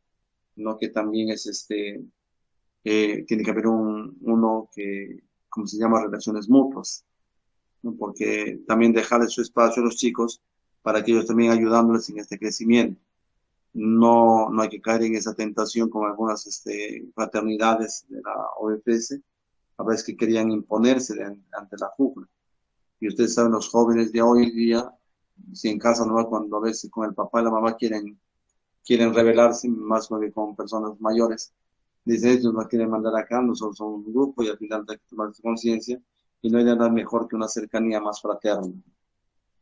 ¿no? Que también es tiene que haber uno que, ¿cómo se llama? Relaciones mutuas, ¿no? Porque también dejarles su espacio a los chicos para que ellos también ayudándoles en este crecimiento. No hay que caer en esa tentación como algunas fraternidades de la OFS, a veces que querían imponerse ante la JUFRA. Y ustedes saben, los jóvenes de hoy día, si en casa no va, cuando a veces con el papá y la mamá quieren rebelarse más que con personas mayores, dicen ellos nos quieren mandar acá, nosotros somos un grupo y al final hay que tomar conciencia y no hay nada mejor que una cercanía más fraterna,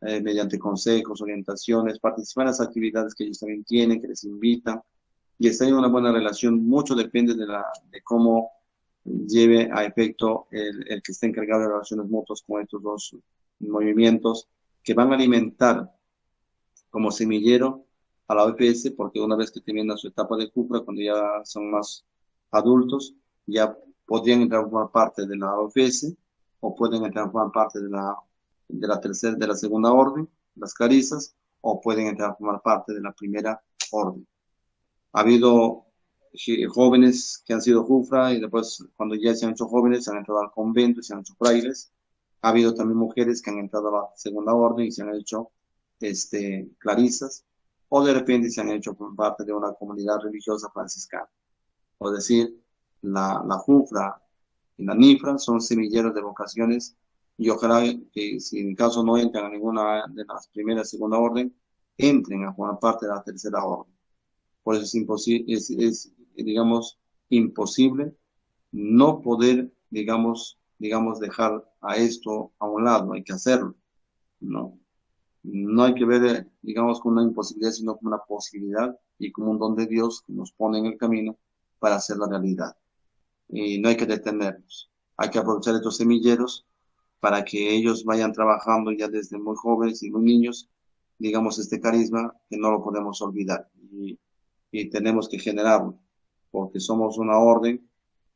mediante consejos, orientaciones, participar en las actividades que ellos también tienen, que les invitan y estar en una buena relación. Mucho depende de cómo lleve a efecto el que esté encargado de relaciones mutuas con estos dos movimientos que van a alimentar como semillero a la OPS, porque una vez que termina su etapa de Jufra, cuando ya son más adultos, ya podrían entrar a formar parte de la OPS o pueden entrar a formar parte de la segunda orden, las clarisas, o pueden entrar a formar parte de la primera orden. Ha habido jóvenes que han sido Jufra y después cuando ya se han hecho jóvenes se han entrado al convento y se han hecho frailes. Ha habido también mujeres que han entrado a la segunda orden y se han hecho clarisas, o de repente se han hecho parte de una comunidad religiosa franciscana. Es decir, la Jufra y la Nifra son semilleros de vocaciones y ojalá que si en caso no entran a ninguna de las primeras y segunda orden, entren a formar parte de la tercera orden. Por eso es imposible, digamos, imposible no poder, digamos, dejar a esto a un lado, hay que hacerlo, ¿no? No hay que ver, digamos, como una imposibilidad, sino como una posibilidad y como un don de Dios que nos pone en el camino para hacer la realidad. Y no hay que detenernos, hay que aprovechar estos semilleros para que ellos vayan trabajando ya desde muy jóvenes y muy niños, digamos, este carisma que no lo podemos olvidar. Y tenemos que generarlo, porque somos una orden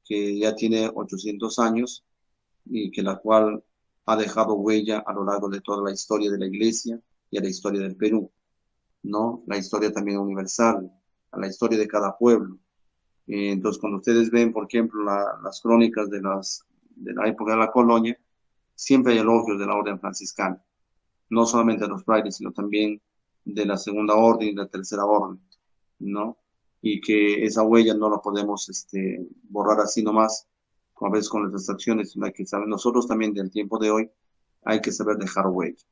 que ya tiene 800 años y que la cual ha dejado huella a lo largo de toda la historia de la Iglesia y a la historia del Perú, ¿no? La historia también universal, a la historia de cada pueblo. Entonces, cuando ustedes ven, por ejemplo, las crónicas de la época de la colonia, siempre hay elogios de la orden franciscana, no solamente de los frailes, sino también de la segunda orden y de la tercera orden, ¿no? Y que esa huella no la podemos borrar así nomás, a veces con nuestras acciones, sino hay que saber, nosotros también del tiempo de hoy, hay que saber dejar huella.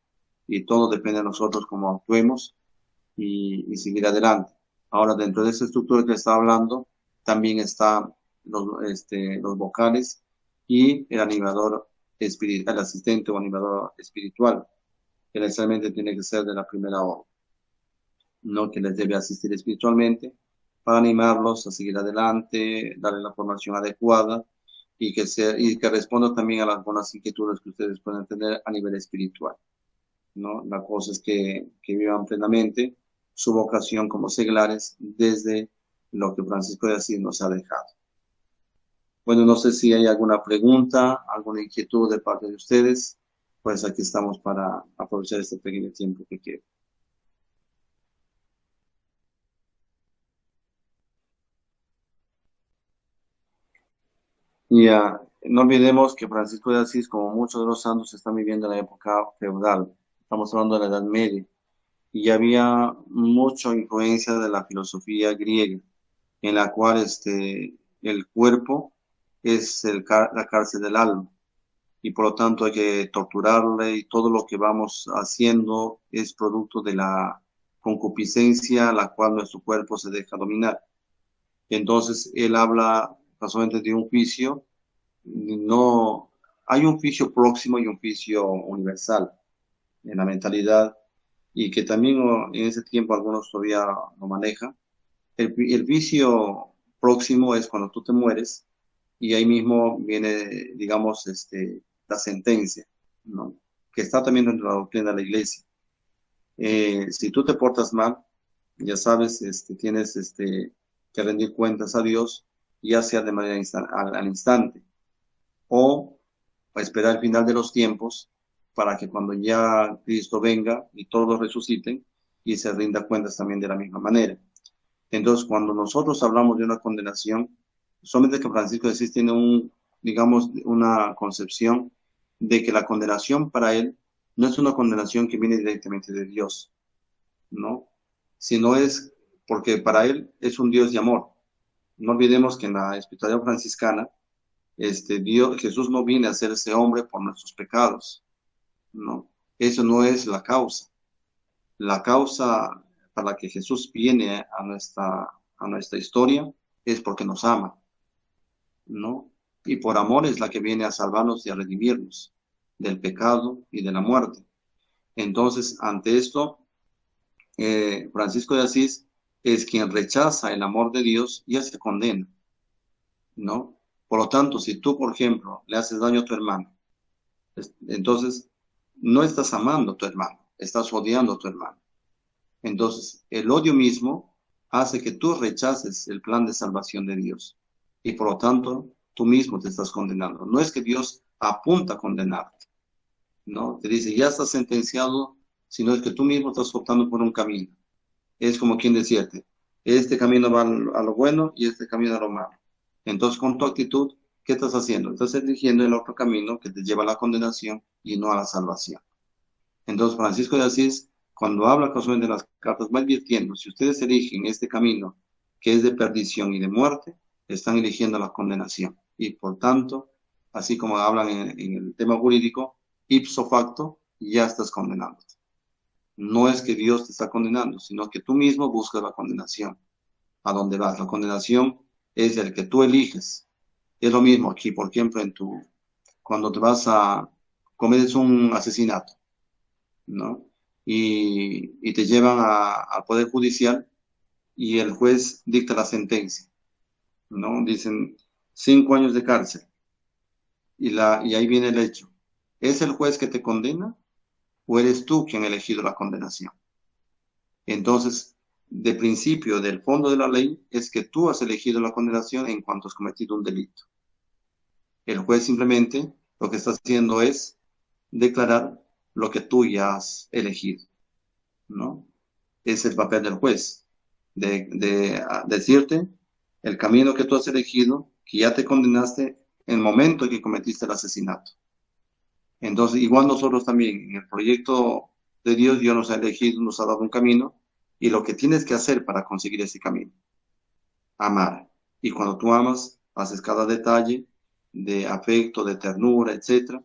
Y todo depende de nosotros cómo actuemos y seguir adelante. Ahora, dentro de esa estructura que estaba hablando, también están los vocales y el animador espiritual, el asistente o animador espiritual, que necesariamente tiene que ser de la primera orden, no que les debe asistir espiritualmente para animarlos a seguir adelante, darle la formación adecuada y que responda también a algunas inquietudes que ustedes pueden tener a nivel espiritual, ¿no? La cosa es que vivan plenamente su vocación como seglares desde lo que Francisco de Asís nos ha dejado. Bueno, no sé si hay alguna pregunta, alguna inquietud de parte de ustedes, pues aquí estamos para aprovechar este pequeño tiempo que queda. Y no olvidemos que Francisco de Asís, como muchos de los santos, están viviendo en la época feudal. Estamos hablando de la Edad Media. Y había mucha influencia de la filosofía griega, en la cual el cuerpo es la cárcel del alma. Y por lo tanto hay que torturarle y todo lo que vamos haciendo es producto de la concupiscencia a la cual nuestro cuerpo se deja dominar. Entonces él habla casualmente de un juicio, no, hay un juicio próximo y un juicio universal en la mentalidad y que también en ese tiempo algunos todavía lo manejan. El juicio próximo es cuando tú te mueres y ahí mismo viene, digamos, la sentencia, ¿no? Que está también dentro de la doctrina de la iglesia. Si tú te portas mal, ya sabes, tienes que rendir cuentas a Dios, ya sea de manera al instante, o a esperar el final de los tiempos para que cuando ya Cristo venga y todos resuciten y se rinda cuentas también de la misma manera. Entonces, cuando nosotros hablamos de una condenación, solamente que Francisco de Asís tiene digamos, una concepción de que la condenación para él no es una condenación que viene directamente de Dios, ¿no? Sino es porque para él es un Dios de amor. No olvidemos que en la espiritualidad franciscana, Jesús no viene a hacerse hombre por nuestros pecados, ¿no? Eso no es la causa. La causa para la que Jesús viene a nuestra historia es porque nos ama, ¿no? Y por amor es la que viene a salvarnos y a redimirnos del pecado y de la muerte. Entonces, ante esto, Francisco de Asís es quien rechaza el amor de Dios y se condena, ¿no? Por lo tanto, si tú, por ejemplo, le haces daño a tu hermano, entonces no estás amando a tu hermano, estás odiando a tu hermano. Entonces, el odio mismo hace que tú rechaces el plan de salvación de Dios. Y por lo tanto, tú mismo te estás condenando. No es que Dios apunta a condenarte, ¿no? Te dice, ya estás sentenciado, sino es que tú mismo estás optando por un camino. Es como quien decirte, este camino va a lo bueno y este camino a lo malo. Entonces, con tu actitud, ¿qué estás haciendo? Estás eligiendo el otro camino que te lleva a la condenación y no a la salvación. Entonces, Francisco de Asís, cuando habla casualmente de las cartas, va advirtiendo, si ustedes eligen este camino que es de perdición y de muerte, están eligiendo la condenación. Y por tanto, así como hablan en el tema jurídico, ipso facto, ya estás condenado. No es que Dios te está condenando, sino que tú mismo buscas la condenación. ¿A dónde vas? La condenación es el que tú eliges. Es lo mismo aquí, por ejemplo, cuando te vas a, cometes un asesinato, ¿no? Y te llevan al Poder Judicial y el juez dicta la sentencia, ¿no? Dicen 5 años de cárcel y ahí viene el hecho. ¿Es el juez que te condena o eres tú quien ha elegido la condenación? Entonces, de principio, del fondo de la ley, es que tú has elegido la condenación en cuanto has cometido un delito. El juez simplemente lo que está haciendo es declarar lo que tú ya has elegido, ¿no? Es el papel del juez, de decirte el camino que tú has elegido, que ya te condenaste en el momento en que cometiste el asesinato. Entonces, igual nosotros también, en el proyecto de Dios, Dios nos ha elegido, nos ha dado un camino, y lo que tienes que hacer para conseguir ese camino, amar. Y cuando tú amas, haces cada detalle de afecto, de ternura, etcétera.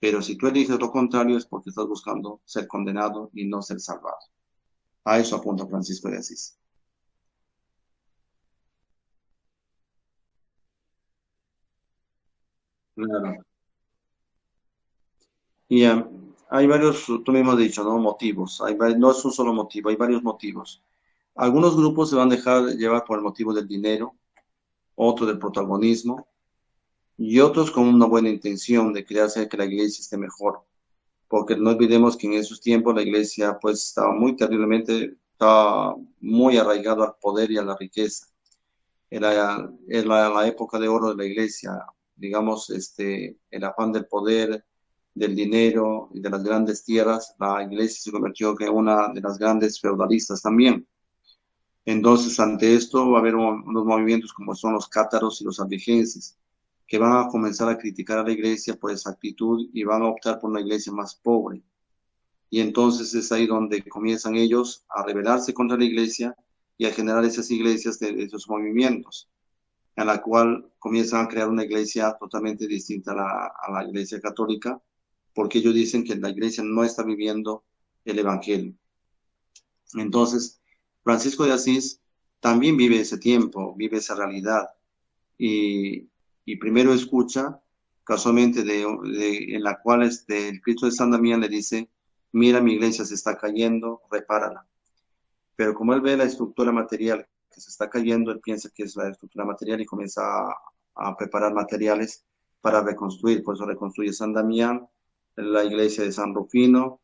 Pero si tú eliges lo contrario es porque estás buscando ser condenado y no ser salvado. A eso apunta Francisco de Asís. Claro. Y hay varios, tú mismo has dicho, ¿no? Motivos. No es un solo motivo, hay varios motivos. Algunos grupos se van a dejar llevar por el motivo del dinero, otros del protagonismo, y otros con una buena intención de querer hacer que la iglesia esté mejor. Porque no olvidemos que en esos tiempos la iglesia pues estaba muy arraigado al poder y a la riqueza. Era la época de oro de la iglesia, digamos, el afán del poder, del dinero y de las grandes tierras, la iglesia se convirtió en una de las grandes feudalistas también. Entonces, ante esto va a haber unos movimientos como son los cátaros y los albigenses, que van a comenzar a criticar a la iglesia por esa actitud y van a optar por una iglesia más pobre. Y entonces es ahí donde comienzan ellos a rebelarse contra la iglesia y a generar esas iglesias de esos movimientos, en la cual comienzan a crear una iglesia totalmente distinta a la iglesia católica, porque ellos dicen que la iglesia no está viviendo el evangelio. Entonces, Francisco de Asís también vive ese tiempo, vive esa realidad, y, y primero escucha casualmente en la cual el Cristo de San Damián le dice, mira, mi iglesia se está cayendo, repárala. Pero como él ve la estructura material que se está cayendo, él piensa que es la estructura material y comienza a preparar materiales para reconstruir. Por eso reconstruye San Damián, la iglesia de San Rufino,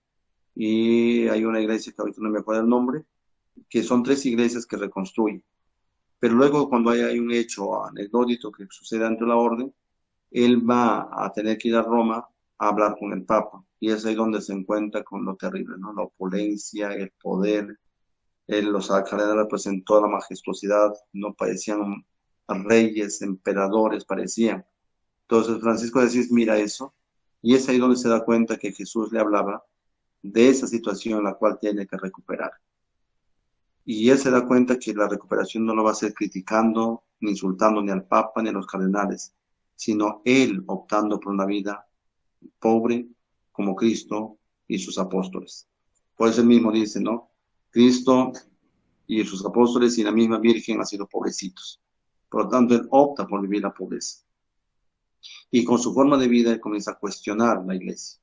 y hay una iglesia que ahorita no me acuerdo el nombre, que son tres iglesias que reconstruye. Pero luego cuando hay un hecho anecdótico que sucede ante la orden, él va a tener que ir a Roma a hablar con el Papa. Y es ahí donde se encuentra con lo terrible, ¿no? La opulencia, el poder. Los cardenales representó la majestuosidad, no parecían reyes, emperadores, parecían. Entonces Francisco de Asís mira eso y es ahí donde se da cuenta que Jesús le hablaba de esa situación en la cual tiene que recuperar. Y él se da cuenta que la recuperación no lo va a hacer criticando, ni insultando ni al Papa ni a los cardenales, sino él optando por una vida pobre como Cristo y sus apóstoles. Por eso él mismo dice, ¿no? Cristo y sus apóstoles y la misma Virgen han sido pobrecitos. Por lo tanto, él opta por vivir la pobreza. Y con su forma de vida, él comienza a cuestionar la iglesia.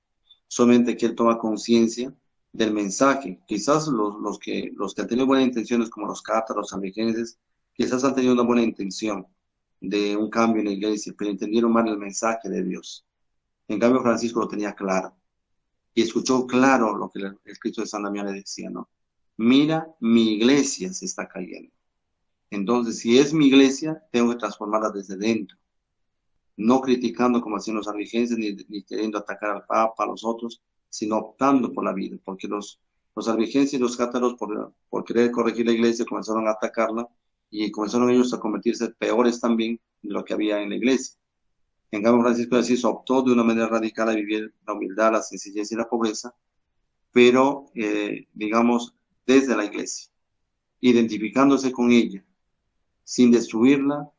Solamente que él toma conciencia del mensaje. Quizás los que han tenido buenas intenciones, como los cátaros, los albigenses, quizás han tenido una buena intención de un cambio en la iglesia, pero entendieron mal el mensaje de Dios. En cambio, Francisco lo tenía claro y escuchó claro lo que el Cristo de San Damián le decía, ¿no? mira, mi iglesia se está cayendo. Entonces, si es mi iglesia, tengo que transformarla desde dentro, no criticando como hacían los albigenses, ni queriendo atacar al Papa, a los otros, sino optando por la vida, porque los albigenses y los cátaros, por querer corregir la iglesia, comenzaron a atacarla y comenzaron ellos a convertirse peores también de lo que había en la iglesia. En cambio, Francisco de Asís optó de una manera radical a vivir la humildad, la sencillez y la pobreza, pero, digamos, desde la iglesia, identificándose con ella, sin destruirla,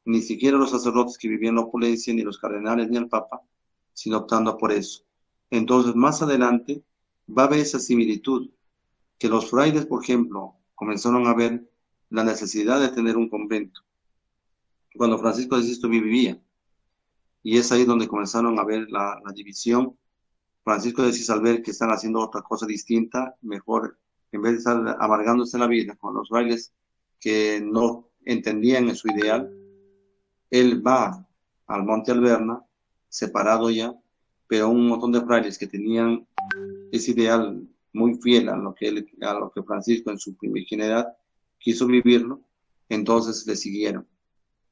ni siquiera los sacerdotes que vivían en la opulencia, ni los cardenales, ni el Papa, sino optando por eso. Entonces, más adelante, va a haber esa similitud, que los frailes, por ejemplo, comenzaron a ver la necesidad de tener un convento, cuando Francisco de Asís todavía vivía, y es ahí donde comenzaron a ver la división. Francisco de Asís, al ver que están haciendo otra cosa distinta, mejor, en vez de estar amargándose la vida con los frailes que no entendían en su ideal, él va al Monte Alberna, separado ya, pero un montón de frailes que tenían ese ideal muy fiel a lo que Francisco en su primigenidad quiso vivirlo, entonces le siguieron.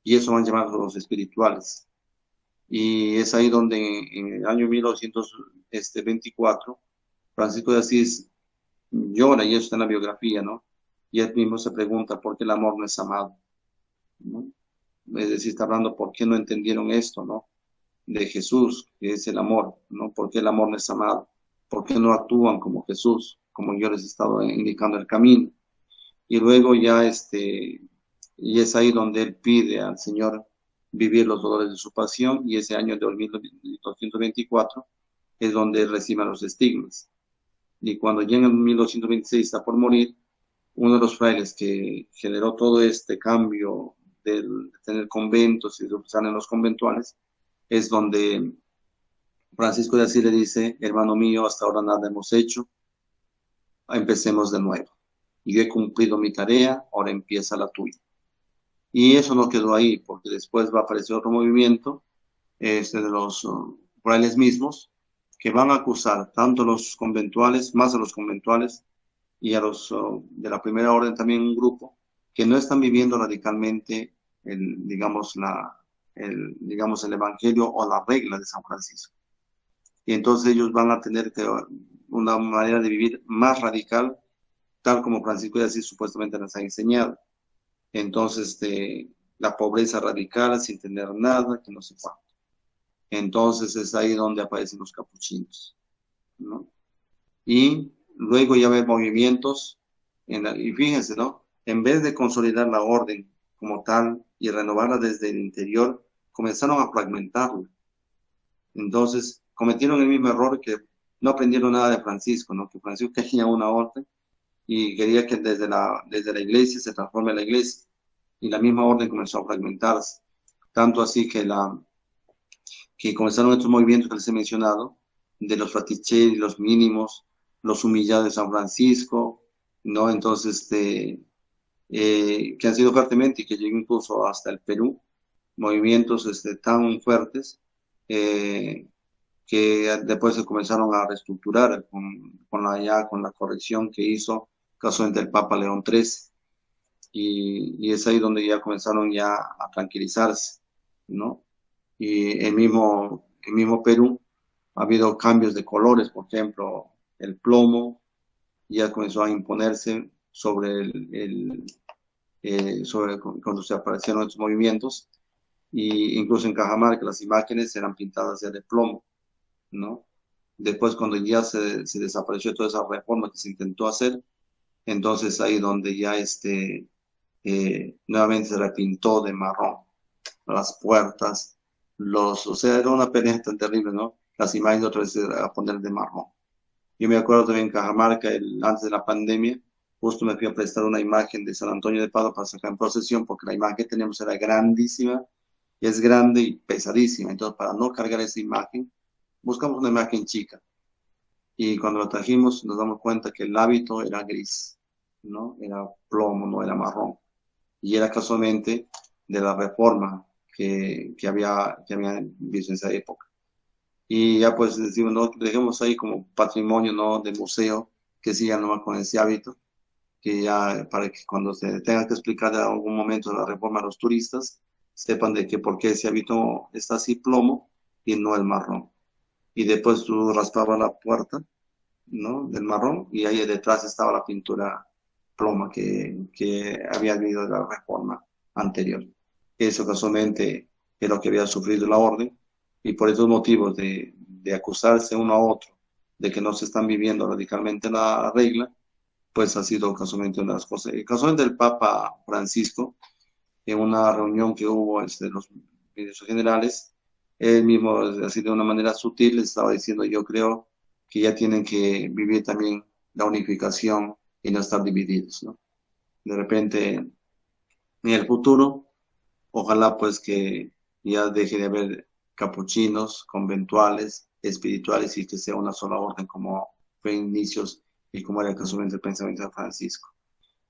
Y eso van a llamar los espirituales. Y es ahí donde en el año 1924, Francisco de Asís llora, y eso está en la biografía, ¿no? Y él mismo se pregunta por qué el amor no es amado, ¿no? Es decir, está hablando por qué no entendieron esto, ¿no? De Jesús, que es el amor, ¿no? ¿Por qué el amor no es amado? ¿Por qué no actúan como Jesús, como yo les he estado indicando el camino? Y luego ya y es ahí donde él pide al Señor vivir los dolores de su pasión, y ese año de 1224 es donde él recibe los estigmas. Y cuando llega en 1226 está por morir, uno de los frailes que generó todo este cambio de tener conventos y de usar en los conventuales, es donde Francisco de Asís le dice: hermano mío, hasta ahora nada hemos hecho, empecemos de nuevo. Yo he cumplido mi tarea, ahora empieza la tuya. Y eso no quedó ahí, porque después va a aparecer otro movimiento, de los frailes mismos, que van a acusar tanto a los conventuales, más a los conventuales, y a los de la primera orden también, un grupo, que no están viviendo radicalmente digamos, digamos, el evangelio o la regla de San Francisco. Y entonces ellos van a tener una manera de vivir más radical, tal como Francisco de Asís supuestamente les ha enseñado. Entonces, la pobreza radical, sin tener nada, que no se cuánto. Entonces es ahí donde aparecen los capuchinos, ¿no? Y luego ya ve movimientos, y fíjense, ¿no? En vez de consolidar la orden como tal y renovarla desde el interior, comenzaron a fragmentarla. Entonces, cometieron el mismo error, que no aprendieron nada de Francisco, ¿no? Que Francisco tenía una orden y quería que desde la iglesia se transforme la iglesia. Y la misma orden comenzó a fragmentarse. Tanto así que comenzaron estos movimientos que les he mencionado, de los fraticelli, los mínimos, los humillados de San Francisco, ¿no? Entonces, que han sido fuertemente, y que llegó incluso hasta el Perú, movimientos tan fuertes, que después se comenzaron a reestructurar con la corrección que hizo casualmente el Papa León XIII, y es ahí donde ya comenzaron ya a tranquilizarse, ¿no? Y el mismo Perú ha habido cambios de colores. Por ejemplo, el plomo ya comenzó a imponerse sobre cuando se aparecieron estos movimientos, y incluso en Cajamarca las imágenes eran pintadas ya de plomo, ¿no? Después, cuando ya se desapareció toda esa reforma que se intentó hacer, entonces ahí donde ya nuevamente se repintó de marrón las puertas, o sea, era una pelea tan terrible, ¿no? Las imágenes otra vez a poner de marrón. Yo me acuerdo también en Cajamarca, antes de la pandemia, justo me fui a prestar una imagen de San Antonio de Padua para sacar en procesión, porque la imagen que teníamos era grandísima, y es grande y pesadísima. Entonces, para no cargar esa imagen, buscamos una imagen chica. Y cuando la trajimos, nos damos cuenta que el hábito era gris, ¿no? Era plomo, no era marrón. Y era casualmente de la reforma que había visto en esa época. Y ya pues decimos, no, dejemos ahí como patrimonio, ¿no? De museo, que sigan nomás con ese hábito. que ya para que cuando se tenga que explicar en algún momento la reforma a los turistas, sepan de que por qué ese hábito está así plomo y no el marrón. Y después tú raspabas la puerta, ¿no? Del marrón y ahí detrás estaba la pintura ploma que había habido de la reforma anterior. Eso casualmente es lo que había sufrido la orden y por esos motivos de acusarse uno a otro de que no se están viviendo radicalmente la regla, pues ha sido casualmente una de las cosas. El casualmente el Papa Francisco, en una reunión que hubo entre los ministros generales, él mismo, así de una manera sutil, les estaba diciendo, yo creo que ya tienen que vivir también la unificación y no estar divididos, ¿no? De repente, en el futuro, ojalá pues que ya deje de haber capuchinos, conventuales, espirituales y que sea una sola orden como fue en inicios y como era casualmente el pensamiento de Francisco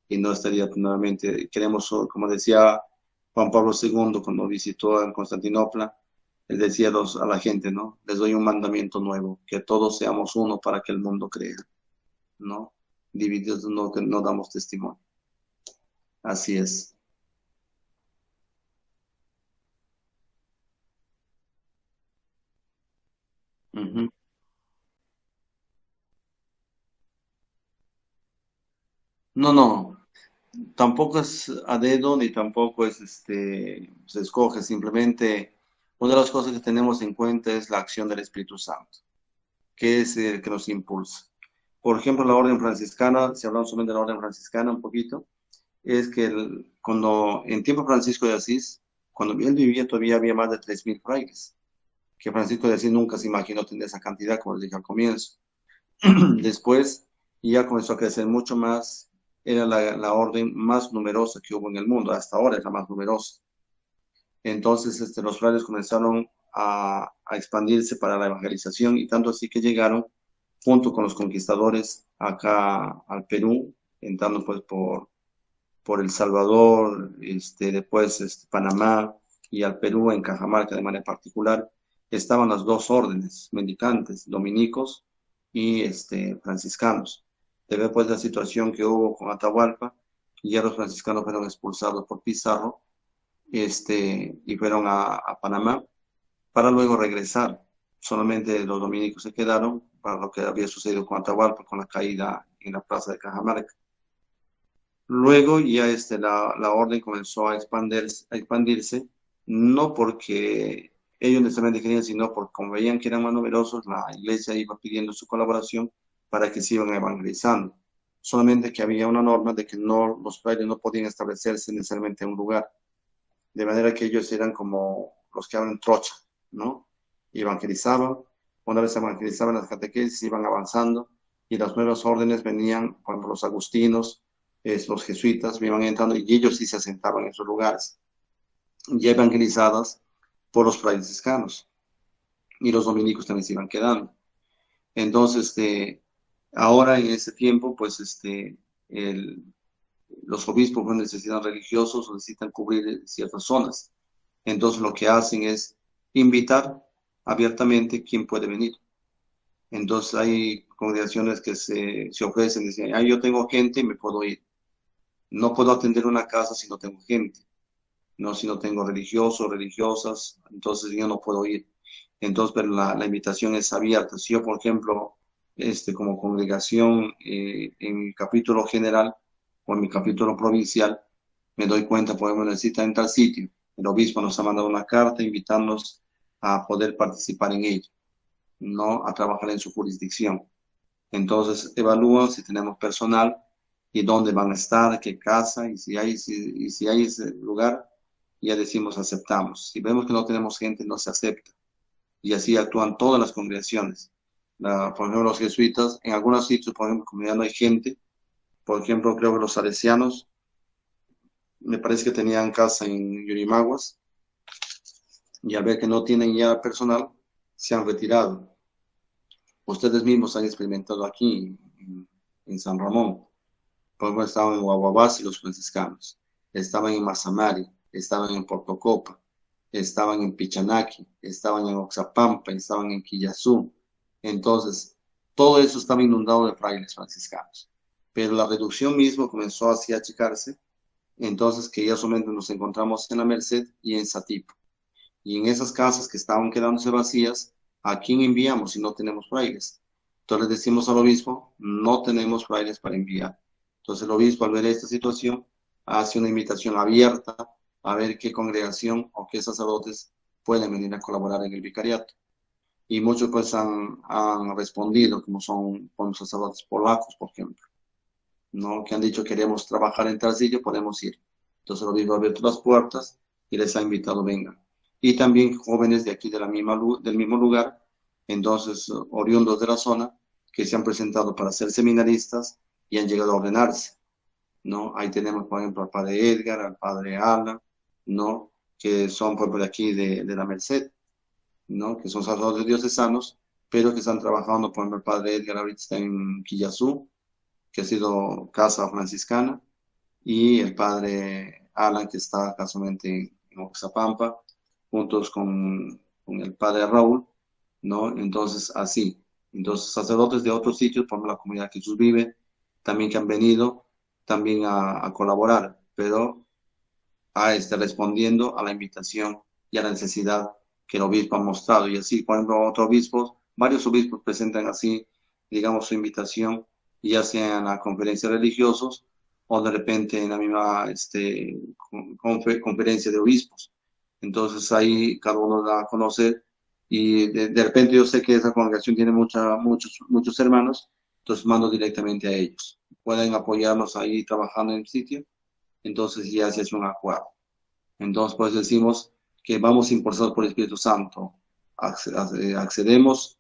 y no estaría pues, nuevamente, queremos, como decía Juan Pablo II cuando visitó en Constantinopla, él decía a la gente, ¿no? Les doy un mandamiento nuevo, que todos seamos uno para que el mundo crea, ¿no? Divididos no, que no damos testimonio. Así es. Ujú. No, no, tampoco es a dedo ni tampoco es se escoge, simplemente una de las cosas que tenemos en cuenta es la acción del Espíritu Santo, que es el que nos impulsa. Por ejemplo, la orden franciscana, si hablamos solamente de la orden franciscana un poquito, es que cuando en tiempo de Francisco de Asís, cuando él vivía todavía había más de 3.000 frailes, que Francisco de Asís nunca se imaginó tener esa cantidad, como les dije al comienzo. Después ya comenzó a crecer mucho más, era la orden más numerosa que hubo en el mundo, hasta ahora es la más numerosa. Entonces los frailes comenzaron a expandirse para la evangelización y tanto así que llegaron junto con los conquistadores acá al Perú, entrando pues por El Salvador, después Panamá y al Perú en Cajamarca de manera particular, estaban las dos órdenes mendicantes, dominicos y franciscanos. Después pues la situación que hubo con Atahualpa, y ya los franciscanos fueron expulsados por Pizarro, y fueron a Panamá para luego regresar. Solamente los dominicos se quedaron para lo que había sucedido con Atahualpa, con la caída en la plaza de Cajamarca. Luego ya la orden comenzó a expandirse, no porque ellos necesariamente querían, sino porque como veían que eran más numerosos, la iglesia iba pidiendo su colaboración para que se iban evangelizando. Solamente que había una norma de que no, los frailes no podían establecerse necesariamente en un lugar, de manera que ellos eran como los que hablan trocha, ¿no? Y evangelizaban, una vez evangelizaban las catequesis, iban avanzando, y las nuevas órdenes venían, por ejemplo, los agustinos, los jesuitas, iban entrando, y ellos sí se asentaban en esos lugares, ya evangelizadas por los franciscanos, y los dominicos también se iban quedando. Entonces, ahora en este tiempo, pues, el, los obispos pues, necesitan religiosos o necesitan cubrir ciertas zonas. Entonces lo que hacen es invitar abiertamente quién puede venir. Entonces hay congregaciones que se ofrecen, dicen, ah, yo tengo gente y me puedo ir. No puedo atender una casa si no tengo gente, no si no tengo religiosos, religiosas, entonces yo no puedo ir. Entonces, pero la invitación es abierta. Si yo, por ejemplo, como congregación en mi capítulo general o en mi capítulo provincial, me doy cuenta, por ejemplo, necesita en tal sitio. El obispo nos ha mandado una carta invitándonos a poder participar en ello, no a trabajar en su jurisdicción. Entonces, evalúan si tenemos personal y dónde van a estar, qué casa, y si hay ese lugar, ya decimos aceptamos. Si vemos que no tenemos gente, no se acepta. Y así actúan todas las congregaciones. Por ejemplo, los jesuitas, en algunos sitios, por ejemplo, como ya no hay gente, por ejemplo, creo que los salesianos, me parece que tenían casa en Yurimaguas, y al ver que no tienen ya personal, se han retirado. Ustedes mismos han experimentado aquí en San Ramón. Por ejemplo, estaban en Guaguabás y los franciscanos, estaban en Mazamari, estaban en Portocopa, estaban en Pichanaki, estaban en Oxapampa, estaban en Quillazú. Entonces, todo eso estaba inundado de frailes franciscanos. pero la reducción mismo comenzó así a achicarse, entonces que ya solamente nos encontramos en la Merced y en Satipo. Y en esas casas que estaban quedándose vacías, ¿a quién enviamos si no tenemos frailes? Entonces le decimos al obispo, no tenemos frailes para enviar. Entonces el obispo al ver esta situación hace una invitación abierta a ver qué congregación o qué sacerdotes pueden venir a colaborar en el vicariato. Y muchos pues han respondido, como son con sacerdotes polacos, por ejemplo, ¿no? Que han dicho queremos trabajar en Tarsillo, podemos ir. Entonces el obispo ha abierto las puertas y les ha invitado, vengan. Y también jóvenes de aquí de del mismo lugar, entonces oriundos de la zona, que se han presentado para ser seminaristas y han llegado a ordenarse, ¿no? Ahí tenemos, por ejemplo, al padre Edgar, al padre Alan, ¿no? Que son, por ejemplo, de aquí de la Merced, ¿no? Que son sacerdotes diocesanos, pero que están trabajando, por ejemplo, el padre Edgar ahorita está en Quillazú, que ha sido casa franciscana, y el padre Alan, que está casualmente en Oxapampa, juntos con el padre Raúl, ¿no? Entonces, así. Entonces, sacerdotes de otros sitios, por la comunidad que Jesús vive, también que han venido también a colaborar, pero respondiendo a la invitación y a la necesidad que el obispo ha mostrado. Y así, por ejemplo, otros obispos, varios obispos presentan así, digamos, su invitación, ya sea en la conferencia de religiosos o de repente en la misma conferencia de obispos. Entonces ahí cada uno da a conocer y de repente yo sé que esa congregación tiene muchos hermanos, entonces mando directamente a ellos. Pueden apoyarnos ahí trabajando en el sitio, entonces ya se hace un acuerdo. Entonces, pues decimos que vamos impulsados por el Espíritu Santo. Accedemos